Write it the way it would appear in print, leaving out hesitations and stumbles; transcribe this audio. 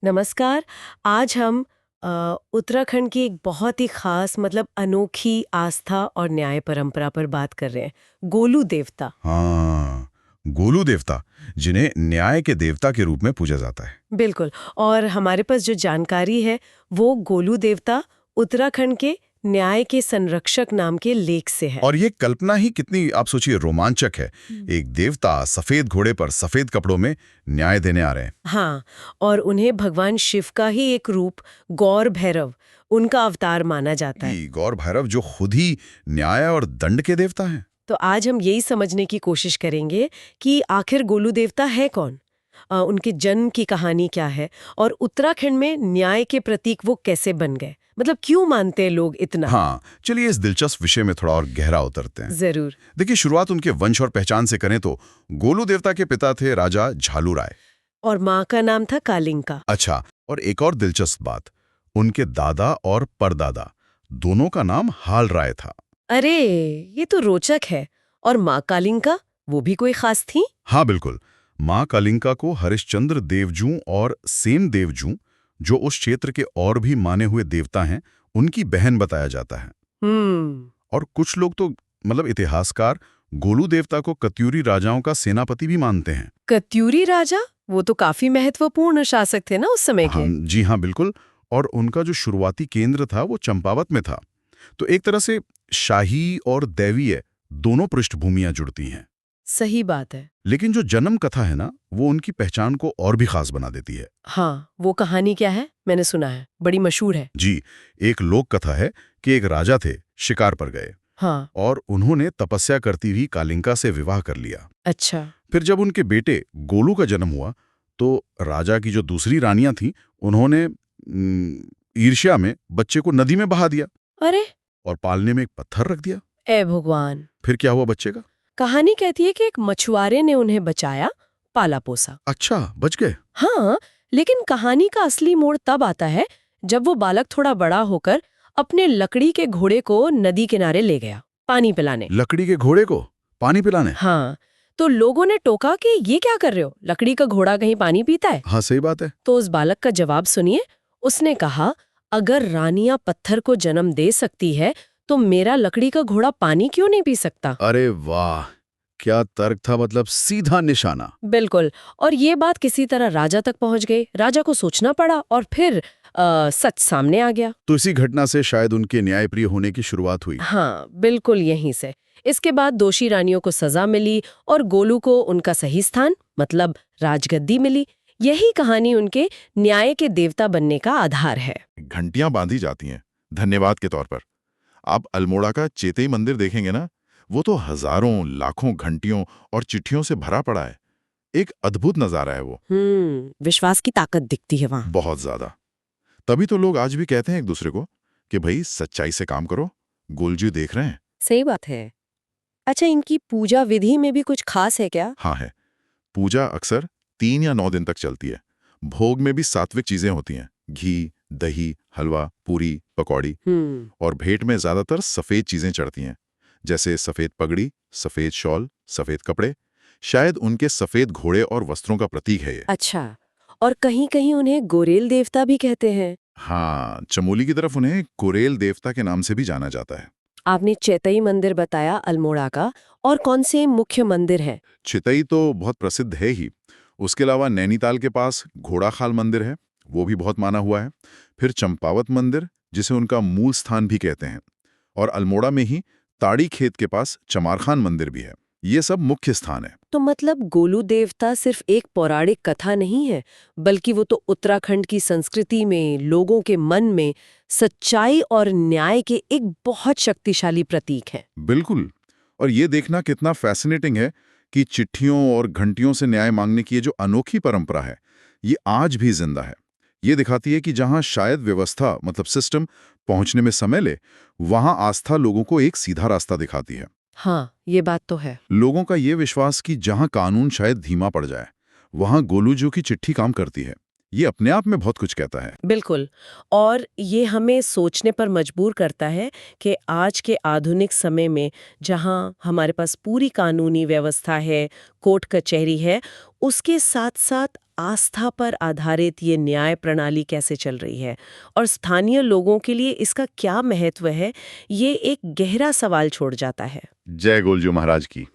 नमस्कार। आज हम उत्तराखंड की एक बहुत ही खास मतलब अनोखी आस्था और न्याय परंपरा पर बात कर रहे हैं। गोलू देवता। हाँ, गोलू देवता, जिन्हें न्याय के देवता के रूप में पूजा जाता है। बिल्कुल। और हमारे पास जो जानकारी है वो गोलू देवता उत्तराखंड के न्याय के संरक्षक नाम के लेख से है। और ये कल्पना ही कितनी, आप सोचिए, रोमांचक है। एक देवता सफेद घोड़े पर सफेद कपड़ों में न्याय देने आ रहे हैं। हाँ, और उन्हें भगवान शिव का ही एक रूप गौर भैरव उनका अवतार माना जाता है। ये गौर भैरव जो खुद ही न्याय और दंड के देवता हैं। तो आज हम यही समझने की कोशिश करेंगे कि आखिर गोलू देवता है कौन, उनके जन्म की कहानी क्या है और उत्तराखंड में न्याय के प्रतीक वो कैसे बन गए, मतलब क्यों मानते हैं लोग इतना। हाँ, चलिए इस दिलचस्प विषय में थोड़ा और गहरा उतरते हैं। जरूर। देखिए, शुरुआत उनके वंश और पहचान से करें तो गोलू देवता के पिता थे राजा झालू राय। और माँ का नाम था कालिंका। अच्छा, और एक और दिलचस्प बात, उनके दादा और परदादा दोनों का नाम हाल राय था। अरे, ये तो रोचक है। और माँ कालिंका, वो भी कोई खास थी? हाँ बिल्कुल, माँ कालिंका को हरिश्चंद्र देवजू और सेन देवजू, जो उस क्षेत्र के और भी माने हुए देवता हैं, उनकी बहन बताया जाता है। हम्म। और कुछ लोग तो मतलब इतिहासकार गोलू देवता को कत्यूरी राजाओं का सेनापति भी मानते हैं। कत्यूरी राजा, वो तो काफी महत्वपूर्ण शासक थे ना उस समय हाँ, के। जी हाँ बिल्कुल। और उनका जो शुरुआती केंद्र था वो चंपावत में था। तो एक तरह से शाही और दैवीय दोनों पृष्ठभूमियां जुड़ती हैं। सही बात है। लेकिन जो जन्म कथा है ना, वो उनकी पहचान को और भी खास बना देती है। हाँ, वो कहानी क्या है? मैंने सुना है, बड़ी मशहूर है। जी, एक लोक कथा है कि एक राजा थे, शिकार पर गए हाँ। और उन्होंने तपस्या करती हुई कालिंका से विवाह कर लिया। अच्छा। फिर जब उनके बेटे गोलू का जन्म हुआ, तो राजा की जो दूसरी रानियां थीं, उन्होंने ईर्ष्या में बच्चे को नदी में बहा दिया अरे, और पालने में एक पत्थर रख दिया। ए भगवान। फिर क्या हुआ बच्चे का? कहानी कहती है कि एक मछुआरे ने उन्हें बचाया, पाला पोसा। अच्छा, बच गए। हाँ, लेकिन कहानी का असली मोड़ तब आता है जब वो बालक थोड़ा बड़ा होकर अपने लकड़ी के घोड़े को नदी किनारे ले गया पानी पिलाने। लकड़ी के घोड़े को पानी पिलाने? हाँ, तो लोगों ने टोका कि ये क्या कर रहे हो, लकड़ी का घोड़ा कहीं पानी पीता है? हाँ, सही बात है। तो उस बालक का जवाब सुनिए। उसने कहा, अगर रानियां पत्थर को जन्म दे सकती है तो मेरा लकड़ी का घोड़ा पानी क्यों नहीं पी सकता। अरे वाह, क्या तर्क था, मतलब सीधा निशाना। बिल्कुल। और ये बात किसी तरह राजा तक पहुंच गई। राजा को सोचना पड़ा और फिर सच सामने आ गया। तो इसी घटना से शायद उनके न्यायप्रिय होने की शुरुआत हुई। हाँ, बिल्कुल यहीं से। इसके बाद दोषी रानियों को सजा मिली और गोलू को उनका सही स्थान मतलब राजगद्दी मिली। यही कहानी उनके न्याय के देवता बनने का आधार है। घंटियां बांधी जाती हैं धन्यवाद के तौर पर। आप अल्मोड़ा का चेतई मंदिर देखेंगे ना, वो तो हजारों लाखों घंटियों और चिट्ठियों से भरा पड़ा है। एक अद्भुत नजारा है वो। विश्वास की ताकत दिखती है वहां। बहुत ज्यादा। तभी तो लोग आज भी कहते हैं एक दूसरे को कि भाई सच्चाई से काम करो, गोलजी देख रहे हैं। सही बात है। अच्छा, इनकी पूजा विधि में भी कुछ खास है क्या? हाँ है। पूजा अक्सर 3 या 9 दिन तक चलती है। भोग में भी सात्विक चीजें होती हैं, घी, दही, हलवा, पूरी, पकौड़ी। और भेंट में ज्यादातर सफेद चीजें चढ़ती हैं, जैसे सफेद पगड़ी, सफेद शॉल, सफेद कपड़े। शायद उनके सफेद घोड़े और वस्त्रों का प्रतीक है ये। अच्छा, और कहीं कहीं उन्हें गोरेल देवता भी कहते हैं। हाँ, चमोली की तरफ उन्हें कोरेल देवता के नाम से भी जाना जाता है। आपने चेतई मंदिर बताया अल्मोड़ा का, और कौन से मुख्य मंदिर हैं? चितई तो बहुत प्रसिद्ध है ही। उसके अलावा नैनीताल के पास घोड़ाखाल मंदिर है, वो भी बहुत माना हुआ है। फिर चंपावत मंदिर, जिसे उनका मूल स्थान भी कहते हैं। और अल्मोड़ा में ही ताड़ी खेत के पास चमारखान मंदिर भी है। ये सब मुख्य स्थान है। तो मतलब गोलू देवता सिर्फ एक पौराणिक कथा नहीं है, बल्कि वो तो उत्तराखंड की संस्कृति में, लोगों के मन में सच्चाई और न्याय के एक बहुत शक्तिशाली प्रतीक है। बिल्कुल। और ये देखना कितना फैसिनेटिंग है कि चिट्ठियों और घंटियों से न्याय मांगने की ये जो अनोखी परंपरा है, ये आज भी जिंदा है। ये दिखाती है कि जहां शायद व्यवस्था मतलब सिस्टम पहुंचने में समय ले, वहां आस्था लोगों को एक सीधा रास्ता दिखाती है। हाँ, ये बात तो है। लोगों का ये विश्वास कि जहां कानून शायद धीमा पड़ जाए, वहां गोलूजू की चिट्ठी काम करती है, ये अपने आप में बहुत कुछ कहता है। बिल्कुल। और ये हमें सोचने पर मजबूर करता है कि आज के आधुनिक समय में जहां हमारे पास पूरी कानूनी व्यवस्था है, कोर्ट कचहरी है, उसके साथ साथ आस्था पर आधारित ये न्याय प्रणाली कैसे चल रही है और स्थानीय लोगों के लिए इसका क्या महत्व है, ये एक गहरा सवाल छोड़ जाता है। जय गोलजू महाराज की।